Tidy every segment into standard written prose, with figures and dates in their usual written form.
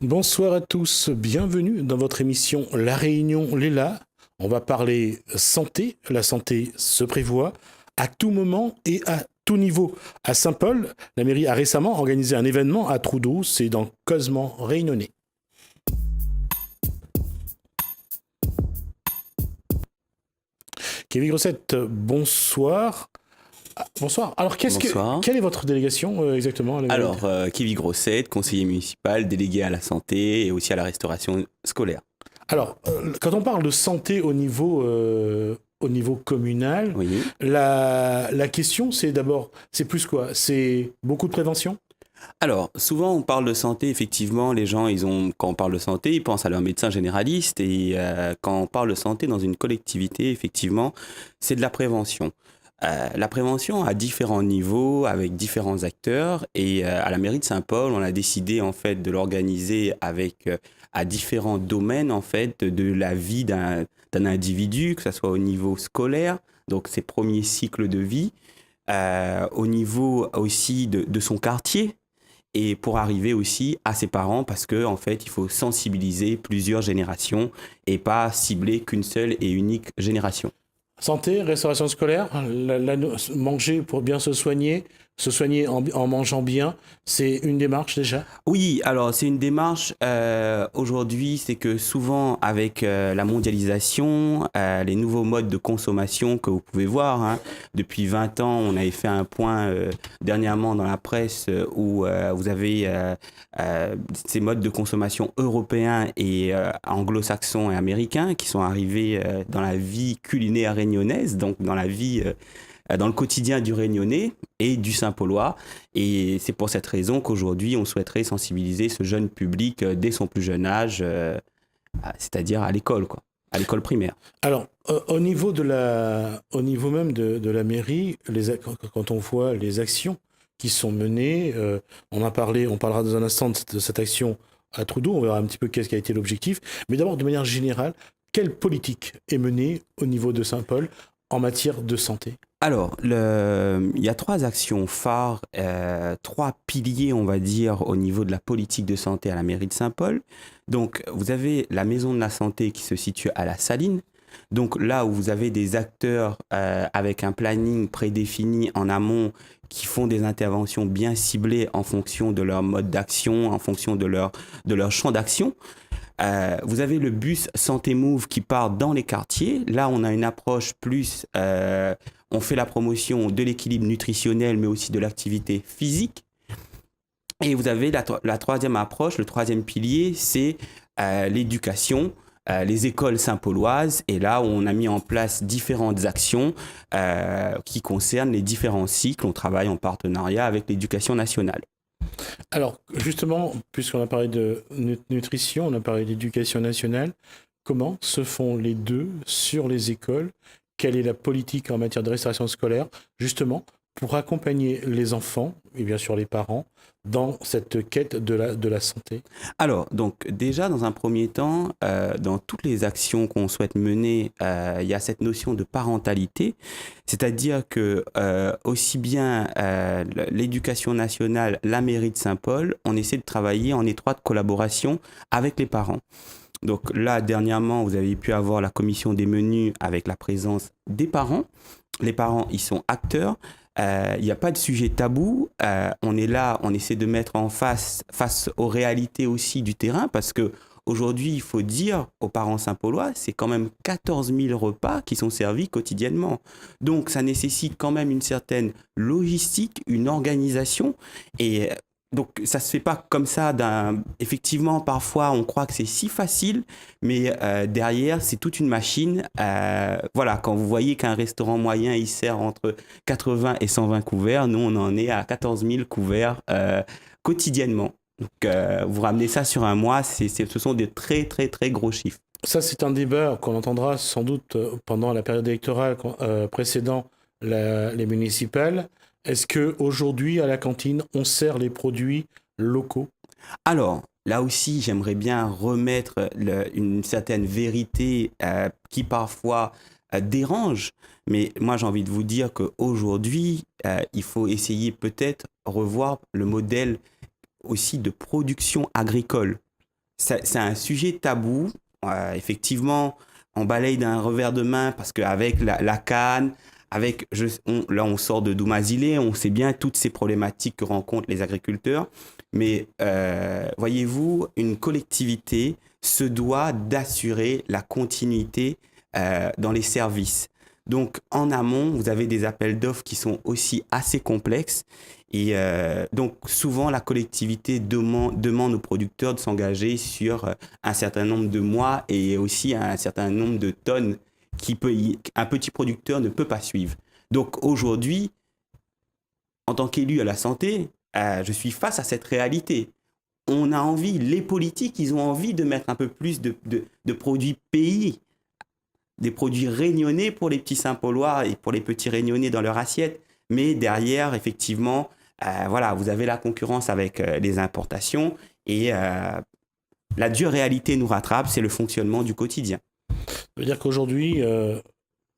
Bonsoir à tous, bienvenue dans votre émission La Réunion Léla. On va parler santé, la santé se prévoit à tout moment et à tout niveau. À Saint-Paul, la mairie a récemment organisé un événement à Trou-d'Eau, c'est dans Cosman Réunionnais. Kevin Grossette, bonsoir. Bonsoir. Alors, Bonsoir. quelle est votre délégation exactement? Alors, Kevin Grossette, conseiller municipal, délégué à la santé et aussi à la restauration scolaire. Alors, quand on parle de santé au niveau communal, Oui. la question, c'est d'abord, c'est plus quoi? C'est beaucoup de prévention? Alors, souvent, on parle de santé, effectivement, les gens, quand on parle de santé, ils pensent à leur médecin généraliste et quand on parle de santé dans une collectivité, effectivement, c'est de la prévention. La prévention à différents niveaux, avec différents acteurs, et à la mairie de Saint-Paul, on a décidé en fait de l'organiser avec à différents domaines en fait de la vie d'un individu, que ce soit au niveau scolaire, donc ses premiers cycles de vie, au niveau aussi de son quartier, et pour arriver aussi à ses parents, parce que en fait, il faut sensibiliser plusieurs générations et pas cibler qu'une seule et unique génération. Santé, restauration scolaire, manger pour bien se soigner en mangeant bien, c'est une démarche déjà? Oui, alors c'est une démarche aujourd'hui, c'est que souvent avec la mondialisation, les nouveaux modes de consommation que vous pouvez voir, hein, depuis 20 ans, on avait fait un point dernièrement dans la presse où vous avez ces modes de consommation européens et anglo-saxons et américains qui sont arrivés dans la vie culinaire réunionnaise, donc dans la vie dans le quotidien du Réunionnais et du Saint-Paulois. Et c'est pour cette raison qu'aujourd'hui, on souhaiterait sensibiliser ce jeune public dès son plus jeune âge, c'est-à-dire à l'école, quoi, à l'école primaire. Alors, au niveau au niveau même de la mairie, quand on voit les actions qui sont menées, on parlera dans un instant de cette action à Trou-d'Eau, on verra un petit peu qu'est-ce qui a été l'objectif. Mais d'abord, de manière générale, quelle politique est menée au niveau de Saint-Paul en matière de santé? Alors, il y a trois actions phares, trois piliers, on va dire, au niveau de la politique de santé à la mairie de Saint-Paul. Donc, vous avez la maison de la santé qui se situe à la Saline. Donc, là où vous avez des acteurs avec un planning prédéfini en amont qui font des interventions bien ciblées en fonction de leur mode d'action, en fonction de leur champ d'action. Vous avez le bus Santé Move qui part dans les quartiers. Là, on a une approche plus... on fait la promotion de l'équilibre nutritionnel, mais aussi de l'activité physique. Et vous avez la troisième approche, le troisième pilier, c'est l'éducation, les écoles saint-pauloises. Et là, on a mis en place différentes actions qui concernent les différents cycles. On travaille en partenariat avec l'éducation nationale. Alors, justement, puisqu'on a parlé de nutrition, on a parlé d'éducation nationale, comment se font les deux sur les écoles? Quelle est la politique en matière de restauration scolaire, justement, pour accompagner les enfants, et bien sûr les parents, dans cette quête de la santé? Alors, donc déjà, dans un premier temps, dans toutes les actions qu'on souhaite mener, il y a cette notion de parentalité, c'est-à-dire que aussi bien l'éducation nationale, la mairie de Saint-Paul, on essaie de travailler en étroite collaboration avec les parents. Donc là, dernièrement, vous avez pu avoir la commission des menus avec la présence des parents. Les parents, ils sont acteurs. Il n'y a pas de sujet tabou. On est là, on essaie de mettre en face aux réalités aussi du terrain parce que aujourd'hui, il faut dire aux parents saint-paulois, c'est quand même 14 000 repas qui sont servis quotidiennement. Donc, ça nécessite quand même une certaine logistique, une organisation et donc, ça se fait pas comme ça. Effectivement, parfois, on croit que c'est si facile, mais derrière, c'est toute une machine. Voilà, quand vous voyez qu'un restaurant moyen, il sert entre 80 et 120 couverts, nous, on en est à 14 000 couverts quotidiennement. Donc, vous ramenez ça sur un mois, ce sont des très, très, très gros chiffres. Ça, c'est un débat qu'on entendra sans doute pendant la période électorale précédant les municipales. Est-ce qu'aujourd'hui, à la cantine, on sert les produits locaux? Alors, là aussi, j'aimerais bien remettre une certaine vérité qui parfois dérange, mais moi j'ai envie de vous dire qu'aujourd'hui, il faut essayer peut-être revoir le modèle aussi de production agricole. c'est un sujet tabou. Effectivement, on balaye d'un revers de main parce qu'avec la canne, là on sort de Doumazilé, on sait bien toutes ces problématiques que rencontrent les agriculteurs. Mais voyez-vous, une collectivité se doit d'assurer la continuité dans les services. Donc en amont, vous avez des appels d'offres qui sont aussi assez complexes. Et donc souvent, la collectivité demande aux producteurs de s'engager sur un certain nombre de mois et aussi un certain nombre de tonnes qu'un petit producteur ne peut pas suivre. Donc aujourd'hui, en tant qu'élu à la santé, je suis face à cette réalité. On a envie, les politiques, ils ont envie de mettre un peu plus de produits pays, des produits réunionnais pour les petits Saint-Paulois et pour les petits réunionnais dans leur assiette. Mais derrière, effectivement, voilà, vous avez la concurrence avec les importations et la dure réalité nous rattrape, c'est le fonctionnement du quotidien. Ça veut dire qu'aujourd'hui,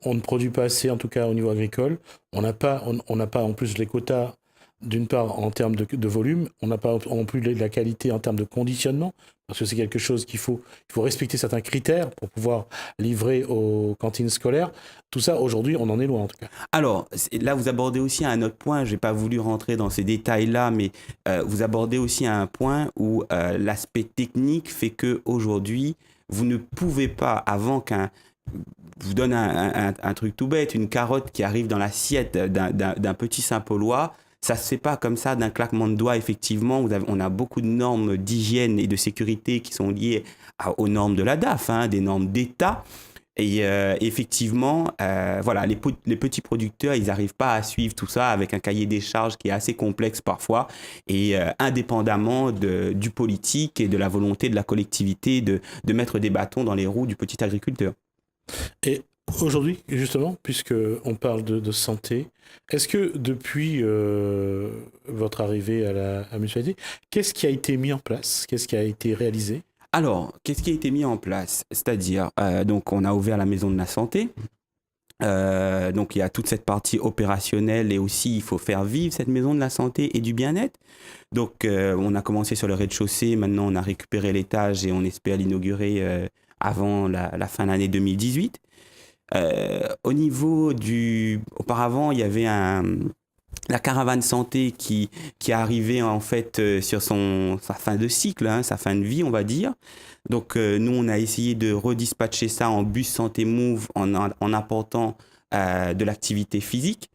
on ne produit pas assez, en tout cas au niveau agricole. On n'a pas en plus les quotas, d'une part en termes de volume, on n'a pas en plus la qualité en termes de conditionnement, parce que c'est quelque chose il faut respecter certains critères pour pouvoir livrer aux cantines scolaires. Tout ça, aujourd'hui, on en est loin en tout cas. Alors, là, vous abordez aussi un autre point, je n'ai pas voulu rentrer dans ces détails-là, mais vous abordez aussi un point où l'aspect technique fait qu'aujourd'hui, vous ne pouvez pas, avant je vous donne un truc tout bête, une carotte qui arrive dans l'assiette d'un petit Saint-Paulois, ça ne se fait pas comme ça d'un claquement de doigts, effectivement. On a beaucoup de normes d'hygiène et de sécurité qui sont liées aux normes de la DAF, des normes d'État. Et effectivement, voilà, les petits producteurs, ils n'arrivent pas à suivre tout ça avec un cahier des charges qui est assez complexe parfois, et indépendamment du politique et de la volonté de la collectivité de mettre des bâtons dans les roues du petit agriculteur. Et aujourd'hui, justement, puisqu'on parle de santé, est-ce que depuis votre arrivée à la mutualité, qu'est-ce qui a été mis en place? Qu'est-ce qui a été réalisé? Alors, qu'est-ce qui a été mis en place? C'est-à-dire, donc on a ouvert la maison de la santé. Donc il y a toute cette partie opérationnelle et aussi il faut faire vivre cette maison de la santé et du bien-être. Donc on a commencé sur le rez-de-chaussée, maintenant on a récupéré l'étage et on espère l'inaugurer avant la fin de l'année 2018. Auparavant, il y avait la caravane santé qui arrivait en fait sur sa fin de cycle, sa fin de vie, on va dire. Donc nous, on a essayé de redispatcher ça en bus santé move en apportant de l'activité physique.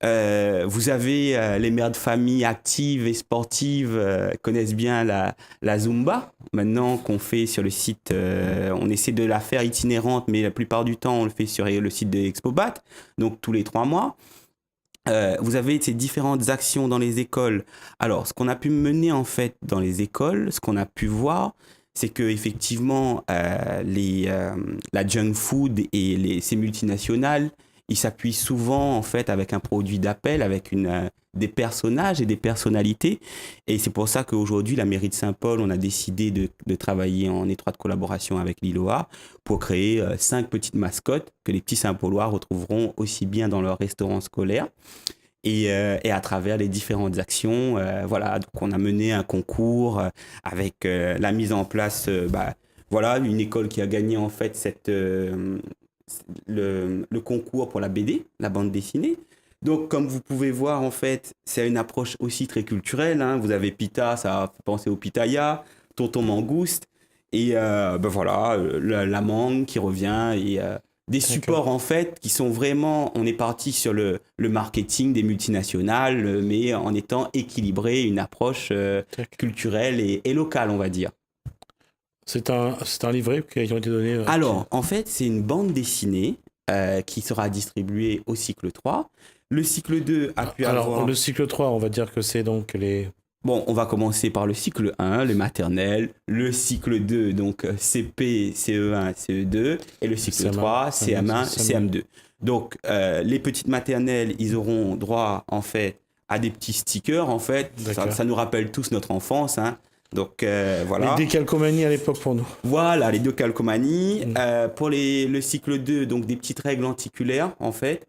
Vous avez les mères de famille actives et sportives connaissent bien la Zumba. Maintenant qu'on fait sur le site, on essaie de la faire itinérante, mais la plupart du temps, on le fait sur le site de Expobat, donc tous les 3 mois. Vous avez ces différentes actions dans les écoles. Alors, ce qu'on a pu mener en fait dans les écoles, ce qu'on a pu voir, c'est que effectivement, la junk food et ces multinationales, ils s'appuient souvent en fait avec un produit d'appel, avec des personnages et des personnalités. Et c'est pour ça qu'aujourd'hui, la mairie de Saint-Paul, on a décidé de travailler en étroite collaboration avec l'ILOA pour créer 5 petites mascottes que les petits Saint-Paulois retrouveront aussi bien dans leur restaurant scolaire et à travers les différentes actions. Voilà, donc on a mené un concours avec la mise en place, voilà, une école qui a gagné en fait le concours pour la BD, la bande dessinée. Donc, comme vous pouvez voir, en fait, c'est une approche aussi très culturelle. Vous avez Pita, ça fait penser au pitaya, Tonton Mangouste, et voilà, la mangue qui revient, et des supports, en fait, qui sont vraiment... On est parti sur le marketing des multinationales, mais en étant équilibré, une approche culturelle et locale, on va dire. C'est un livret qui a été donné. Alors, en fait, c'est une bande dessinée qui sera distribuée au cycle 3. Le cycle 2 a pu avoir... Alors, le cycle 3, on va dire que c'est donc les... Bon, on va commencer par le cycle 1, le maternel. Le cycle 2, donc CP, CE1, CE2. Et le cycle 3, CM1, CM2. Donc, les petites maternelles, ils auront droit, en fait, à des petits stickers, en fait. Ça nous rappelle tous notre enfance, Donc, voilà. Les décalcomanies à l'époque pour nous. Voilà, les décalcomanies. Pour le cycle 2, donc des petites règles lenticulaires, en fait.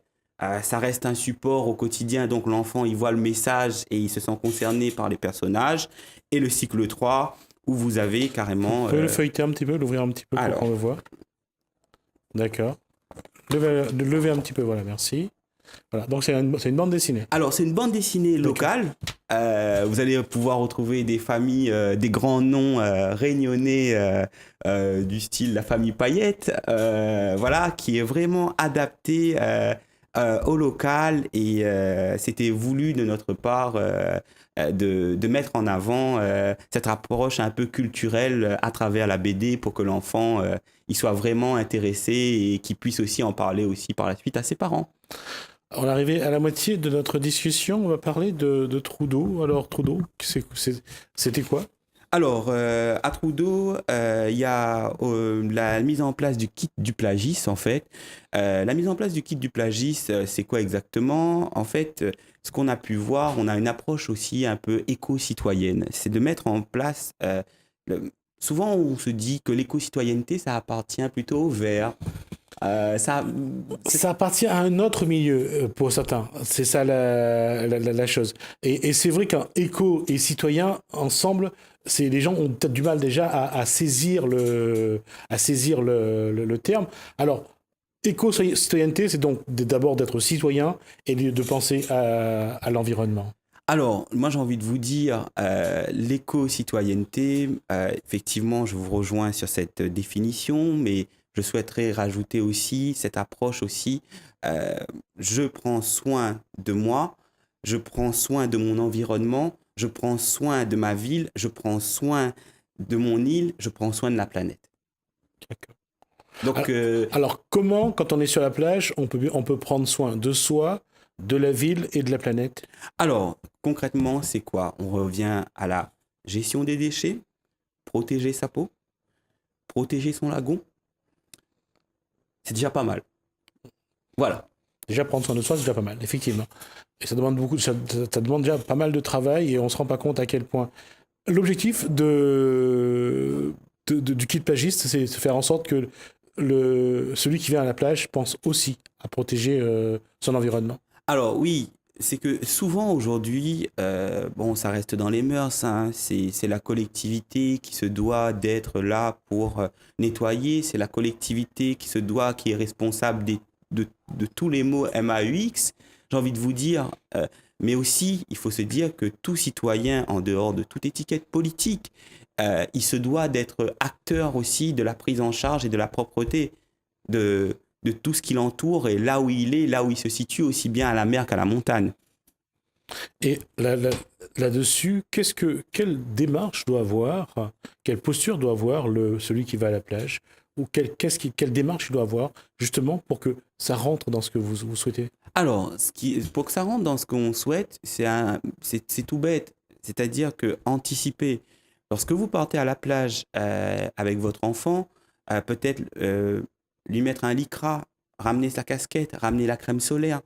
Ça reste un support au quotidien, donc l'enfant, il voit le message et il se sent concerné par les personnages. Et le cycle 3, où vous avez carrément... Vous pouvez le feuilleter un petit peu, l'ouvrir un petit peu pour qu'on le voit. D'accord. Levez un petit peu, voilà, merci. Voilà, donc c'est une bande dessinée. Alors, c'est une bande dessinée locale. Vous allez pouvoir retrouver des familles, des grands noms réunionnais du style la famille Payette, voilà, qui est vraiment adapté au local et c'était voulu de notre part de mettre en avant cette approche un peu culturelle à travers la BD pour que l'enfant il soit vraiment intéressé et qu'il puisse aussi en parler aussi par la suite à ses parents. On est arrivé à la moitié de notre discussion. On va parler de Trudeau. Alors, Trudeau, c'était quoi? Alors, à Trudeau, il y a la mise en place du kit du plagiste, en fait. La mise en place du kit du plagiste, c'est quoi exactement? En fait, ce qu'on a pu voir, on a une approche aussi un peu éco-citoyenne. C'est de mettre en place... souvent, on se dit que l'éco-citoyenneté, ça appartient plutôt aux Verts. Ça appartient à un autre milieu pour certains. C'est ça la chose. Et c'est vrai qu'un éco et citoyen ensemble, les gens ont peut-être du mal déjà à saisir le terme. Alors, éco-citoyenneté, c'est donc d'abord d'être citoyen et de penser à l'environnement. Alors, moi j'ai envie de vous dire, l'éco-citoyenneté, effectivement, je vous rejoins sur cette définition, mais je souhaiterais rajouter aussi cette approche aussi, je prends soin de moi, je prends soin de mon environnement, je prends soin de ma ville, je prends soin de mon île, je prends soin de la planète. D'accord. Donc, alors, comment, quand on est sur la plage, on peut prendre soin de soi, de la ville et de la planète? Alors, concrètement, c'est quoi? On revient à la gestion des déchets, protéger sa peau, protéger son lagon. C'est déjà pas mal. Voilà. Déjà prendre soin de soi, c'est déjà pas mal, effectivement. Et ça demande ça demande déjà pas mal de travail et on se rend pas compte à quel point. L'objectif du kit plagiste, c'est de faire en sorte que celui qui vient à la plage pense aussi à protéger son environnement. Alors oui, c'est que souvent aujourd'hui, bon, ça reste dans les mœurs, hein, c'est la collectivité qui se doit d'être là pour nettoyer, c'est la collectivité qui est responsable de tous les mots MAUX, j'ai envie de vous dire, mais aussi, il faut se dire que tout citoyen, en dehors de toute étiquette politique, il se doit d'être acteur aussi de la prise en charge et de la propreté de tout ce qui l'entoure et là où il est, là où il se situe, aussi bien à la mer qu'à la montagne. Et là-dessus, quelle démarche doit avoir, quelle posture doit avoir celui qui va à la plage, ou quelle démarche il doit avoir, justement, pour que ça rentre dans ce que vous souhaitez? Alors, pour que ça rentre dans ce qu'on souhaite, c'est tout bête. C'est-à-dire que anticiper. Lorsque vous partez à la plage avec votre enfant, peut-être lui mettre un lycra, ramener sa casquette, ramener la crème solaire.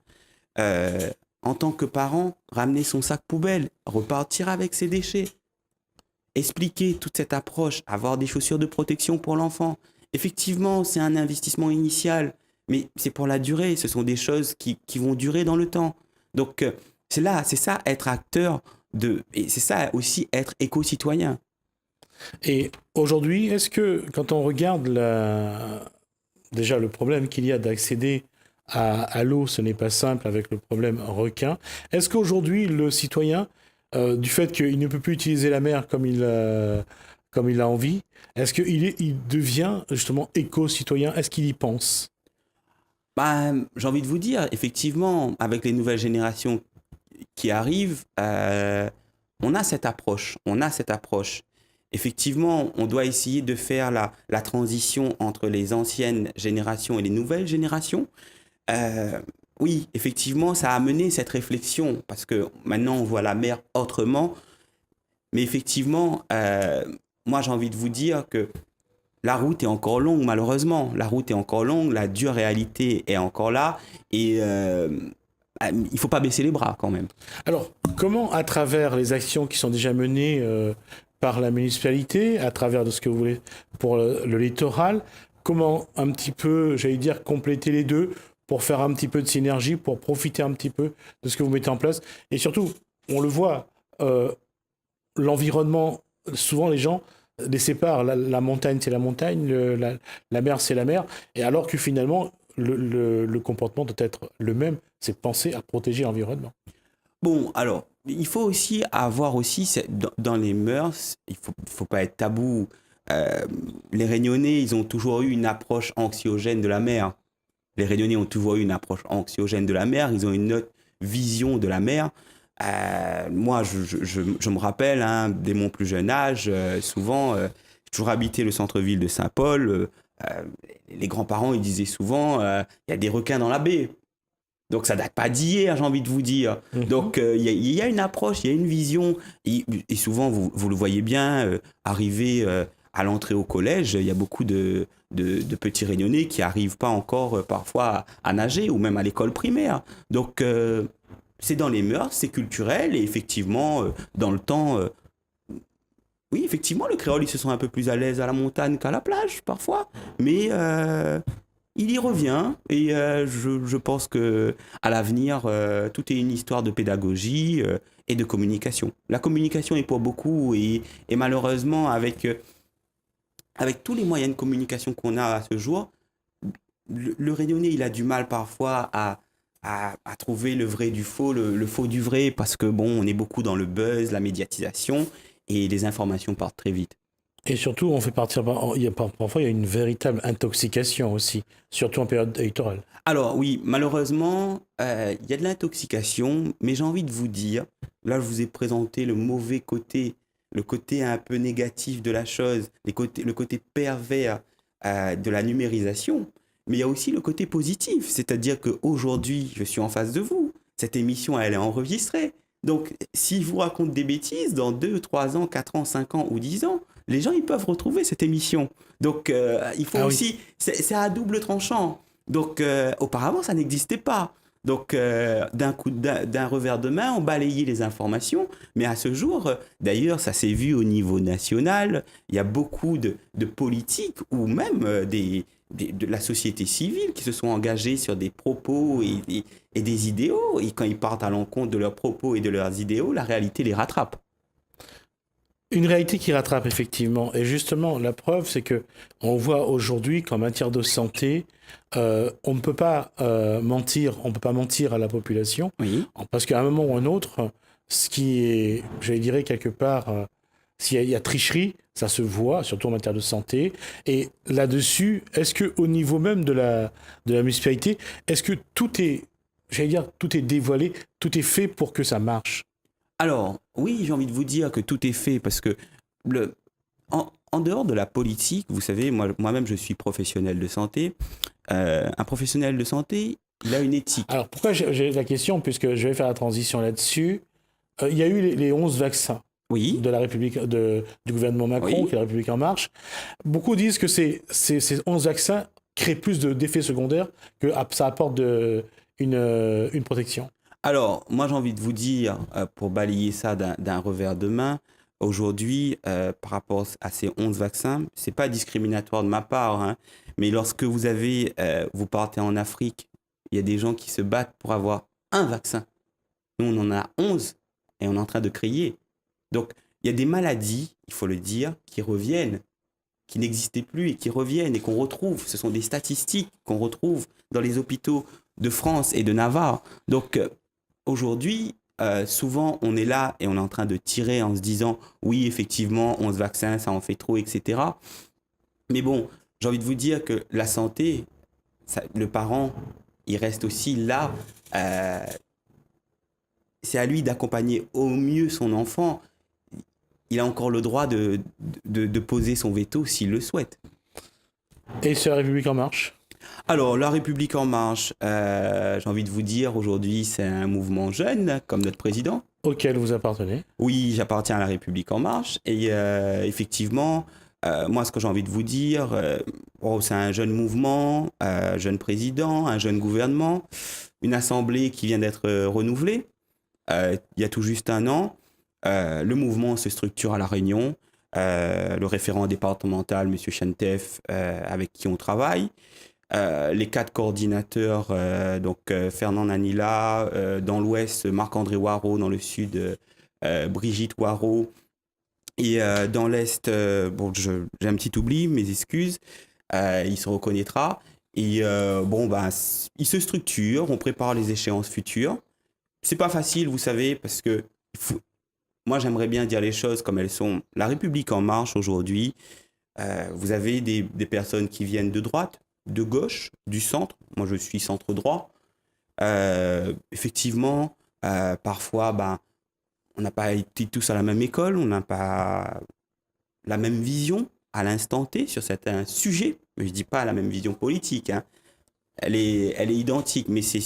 En tant que parent, ramener son sac poubelle, repartir avec ses déchets. Expliquer toute cette approche, avoir des chaussures de protection pour l'enfant. Effectivement, c'est un investissement initial, mais c'est pour la durée. Ce sont des choses qui vont durer dans le temps. Donc, c'est ça, être acteur et c'est ça aussi, être éco-citoyen. Et aujourd'hui, est-ce que, quand on regarde déjà le problème qu'il y a d'accéder à l'eau, ce n'est pas simple avec le problème requin. Est-ce qu'aujourd'hui, le citoyen, du fait qu'il ne peut plus utiliser la mer comme il a envie, est-ce qu'il devient justement éco-citoyen? Est-ce qu'il y pense? J'ai envie de vous dire, effectivement, avec les nouvelles générations qui arrivent, on a cette approche. Effectivement, on doit essayer de faire la transition entre les anciennes générations et les nouvelles générations. Oui, effectivement, ça a amené cette réflexion parce que maintenant on voit la mer autrement. Mais effectivement, moi j'ai envie de vous dire que la route est encore longue, malheureusement. La route est encore longue, la dure réalité est encore là et il ne faut pas baisser les bras quand même. Alors, comment, à travers les actions qui sont déjà menées par la municipalité, à travers de ce que vous voulez pour le littoral, comment un petit peu, j'allais dire, compléter les deux pour faire un petit peu de synergie, pour profiter un petit peu de ce que vous mettez en place. Et surtout, on le voit, l'environnement, souvent les gens les séparent. La montagne, c'est la montagne, la mer, c'est la mer. Et alors que finalement, le comportement doit être le même, c'est penser à protéger l'environnement. Bon, alors, il faut aussi avoir aussi, dans les mœurs, faut pas être tabou. Euh, les Réunionnais, ils ont toujours eu une approche anxiogène de la mer. Les Réunionnais ont toujours eu une approche anxiogène de la mer. Ils ont une autre vision de la mer. Moi, je me rappelle, hein, dès mon plus jeune âge, souvent, j'ai toujours habité le centre-ville de Saint-Paul. Les grands-parents, ils disaient souvent, il y a des requins dans la baie. Donc ça date pas d'hier, j'ai envie de vous dire. Donc il y a une approche, il y a une vision. Et souvent, vous le voyez bien, arriver à l'entrée au collège, il y a beaucoup de petits Réunionnais qui n'arrivent pas encore parfois à nager ou même à l'école primaire. Donc c'est dans les mœurs, c'est culturel et effectivement, dans le temps, oui, effectivement, le créole, ils se sent un peu plus à l'aise à la montagne qu'à la plage parfois. Mais il y revient et je pense que à l'avenir, tout est une histoire de pédagogie et de communication. La communication est pour beaucoup et malheureusement, avec tous les moyens de communication qu'on a à ce jour, le Réunionnais, il a du mal parfois à trouver le vrai du faux, le faux du vrai, parce que bon, on est beaucoup dans le buzz, la médiatisation et les informations partent très vite. Et surtout, on fait partir. Parfois, il y a une véritable intoxication aussi, surtout en période électorale. Alors oui, malheureusement, il y a de l'intoxication, mais j'ai envie de vous dire, là je vous ai présenté le mauvais côté, le côté un peu négatif de la chose, le côté pervers de la numérisation, mais il y a aussi le côté positif, c'est-à-dire qu'aujourd'hui, je suis en face de vous, cette émission, elle est enregistrée. Donc, si je vous raconte des bêtises, dans 2, 3 ans, 4 ans, 5 ans ou 10 ans, les gens, ils peuvent retrouver cette émission. Donc, il faut aussi... Oui. C'est à double tranchant. Donc, auparavant, ça n'existait pas. Donc, d'un revers de main, on balayait les informations. Mais à ce jour, d'ailleurs, ça s'est vu au niveau national. Il y a beaucoup de politiques ou même de la société civile qui se sont engagés sur des propos et des idéaux. Et quand ils partent à l'encontre de leurs propos et de leurs idéaux, la réalité les rattrape. Une réalité qui rattrape effectivement. Et justement, la preuve, c'est que on voit aujourd'hui qu'en matière de santé, on ne peut pas mentir. On peut pas mentir à la population, oui. Parce qu'à un moment ou un autre, ce qui est, j'allais dire quelque part, s'il y a tricherie, ça se voit, surtout en matière de santé. Et là-dessus, est-ce que au niveau même de la municipalité, est-ce que tout est, j'allais dire, tout est dévoilé, tout est fait pour que ça marche? Alors, oui, j'ai envie de vous dire que tout est fait parce que en dehors de la politique, vous savez, moi-même, je suis professionnel de santé. Un professionnel de santé, il a une éthique. Alors, pourquoi j'ai la question, puisque je vais faire la transition là-dessus. Il y a eu les 11 vaccins de la République, du gouvernement Macron, qui est la République En Marche. Beaucoup disent que ces 11 vaccins créent plus d'effets secondaires que ça apporte une protection. Alors, moi, j'ai envie de vous dire, pour balayer ça d'un revers de main, aujourd'hui, par rapport à ces 11 vaccins, c'est pas discriminatoire de ma part, hein, mais lorsque vous partez en Afrique, il y a des gens qui se battent pour avoir un vaccin. Nous, on en a 11 et on est en train de crier. Donc, il y a des maladies, il faut le dire, qui reviennent, qui n'existaient plus et qui reviennent et qu'on retrouve. Ce sont des statistiques qu'on retrouve dans les hôpitaux de France et de Navarre. Donc, aujourd'hui, souvent, on est là et on est en train de tirer en se disant « Oui, effectivement, 11 vaccins, ça en fait trop, etc. » Mais bon, j'ai envie de vous dire que la santé, le parent, il reste aussi là. C'est à lui d'accompagner au mieux son enfant. Il a encore le droit de poser son veto s'il le souhaite. Et sur la République En Marche ? Alors, la République En Marche, j'ai envie de vous dire, aujourd'hui, c'est un mouvement jeune, comme notre président. Auquel vous appartenez ? Oui, j'appartiens à la République En Marche. Et effectivement, moi, ce que j'ai envie de vous dire, c'est un jeune mouvement, un jeune président, un jeune gouvernement, une assemblée qui vient d'être renouvelée il y a tout juste un an. Le mouvement se structure à La Réunion. Le référent départemental, M. Chantef, avec qui on travaille. Les 4 coordinateurs, Fernand Nanila, dans l'ouest, Marc-André Waro, dans le sud, Brigitte Waro, Et dans l'Est, bon, j'ai un petit oubli, mes excuses, il se reconnaîtra. Et bon, ben, il se structure, on prépare les échéances futures. C'est pas facile, vous savez, parce que moi, j'aimerais bien dire les choses comme elles sont. La République en marche aujourd'hui, vous avez des personnes qui viennent de droite, de gauche, du centre. Moi, je suis centre-droit. Effectivement, parfois, ben, on n'a pas été tous à la même école, on n'a pas la même vision à l'instant T sur certains sujets. Mais je ne dis pas la même vision politique, hein. Elle est identique, mais c'est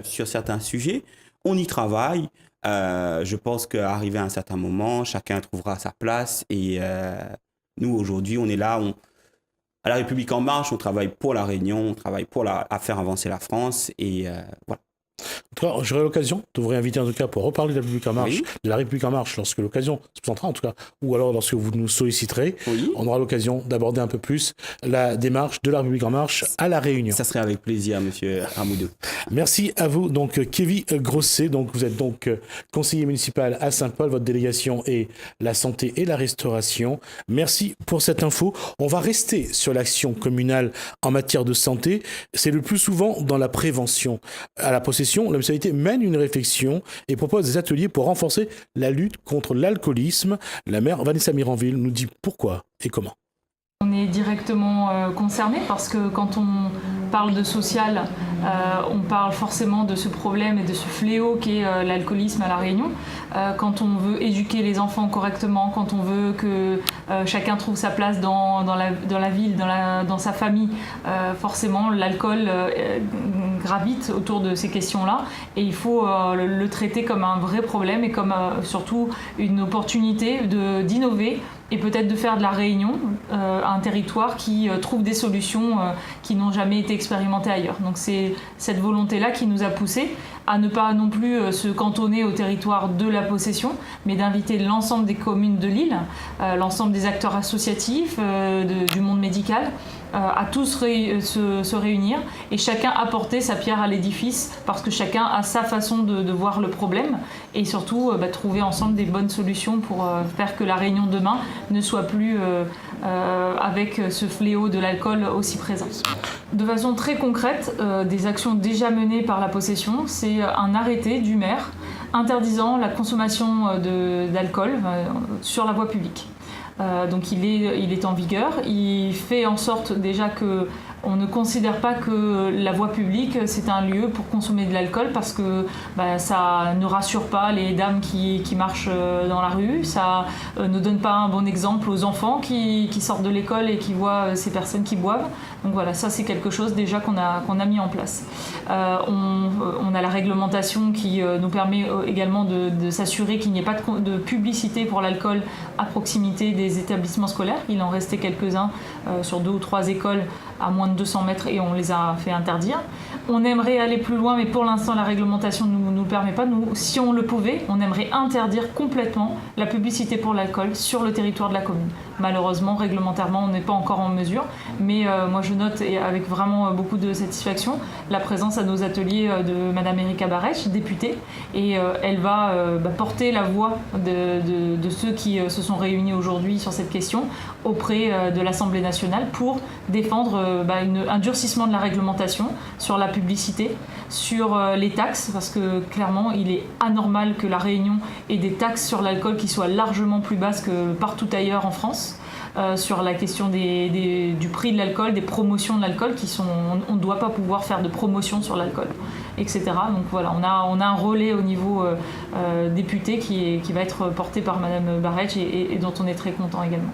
sur certains sujets, on y travaille. Je pense qu'arrivé à un certain moment, chacun trouvera sa place. Et nous, aujourd'hui, on est là. À la République En Marche, on travaille pour la Réunion, on travaille à faire avancer la France. Et voilà. En tout cas, j'aurai l'occasion de vous réinviter en tout cas pour reparler de la République En Marche, Oui. de la République En Marche lorsque l'occasion se présentera en tout cas, ou alors lorsque vous nous solliciterez, Oui. on aura l'occasion d'aborder un peu plus la démarche de la République En Marche à La Réunion. Ça serait avec plaisir, monsieur Ramoudou. Merci à vous, donc Kevin Grosset, donc vous êtes donc conseiller municipal à Saint-Paul, votre délégation est la santé et la restauration. Merci pour cette info. On va rester sur l'action communale en matière de santé. C'est le plus souvent dans la prévention. À la possession, la municipalité mène une réflexion et propose des ateliers pour renforcer la lutte contre l'alcoolisme. La maire Vanessa Miranville nous dit pourquoi et comment. On est directement concerné parce que quand on parle de social, on parle forcément de ce problème et de ce fléau qu'est l'alcoolisme à La Réunion. Quand on veut éduquer les enfants correctement, quand on veut que chacun trouve sa place dans la ville, dans sa famille, forcément l'alcool gravite autour de ces questions-là et il faut le traiter comme un vrai problème et comme surtout une opportunité d'innover et peut-être de faire de La Réunion un territoire qui trouve des solutions qui n'ont jamais été expérimentées ailleurs. Donc c'est cette volonté-là qui nous a poussés à ne pas non plus se cantonner au territoire de la possession, mais d'inviter l'ensemble des communes de l'île, l'ensemble des acteurs associatifs, du monde médical, à tous se réunir et chacun apporter sa pierre à l'édifice parce que chacun a sa façon de voir le problème et surtout trouver ensemble des bonnes solutions pour faire que La Réunion demain ne soit plus avec ce fléau de l'alcool aussi présent. De façon très concrète, des actions déjà menées par la possession, c'est un arrêté du maire interdisant la consommation d'alcool sur la voie publique. Donc il est en vigueur, il fait en sorte déjà qu'on ne considère pas que la voie publique c'est un lieu pour consommer de l'alcool parce que ça ne rassure pas les dames qui marchent dans la rue, ça ne donne pas un bon exemple aux enfants qui sortent de l'école et qui voient ces personnes qui boivent. Donc voilà, ça c'est quelque chose déjà qu'on a mis en place. On a la réglementation qui nous permet également de s'assurer qu'il n'y ait pas de publicité pour l'alcool à proximité des établissements scolaires. Il en restait quelques-uns sur 2 ou 3 écoles à moins de 200 mètres et on les a fait interdire. On aimerait aller plus loin, mais pour l'instant la réglementation ne nous le permet pas. Nous, si on le pouvait, on aimerait interdire complètement la publicité pour l'alcool sur le territoire de la commune. Malheureusement, réglementairement, on n'est pas encore en mesure, mais moi je note et avec vraiment beaucoup de satisfaction la présence à nos ateliers de Madame Erika Barèche, députée, et elle va porter la voix de ceux qui se sont réunis aujourd'hui sur cette question auprès de l'Assemblée nationale pour défendre un durcissement de la réglementation sur la publicité, sur les taxes, parce que clairement il est anormal que La Réunion ait des taxes sur l'alcool qui soient largement plus basses que partout ailleurs en France. Sur la question du prix de l'alcool, des promotions de l'alcool on ne doit pas pouvoir faire de promotion sur l'alcool, etc. Donc voilà, on a un relais au niveau député qui va être porté par Madame Barèche et dont on est très content également.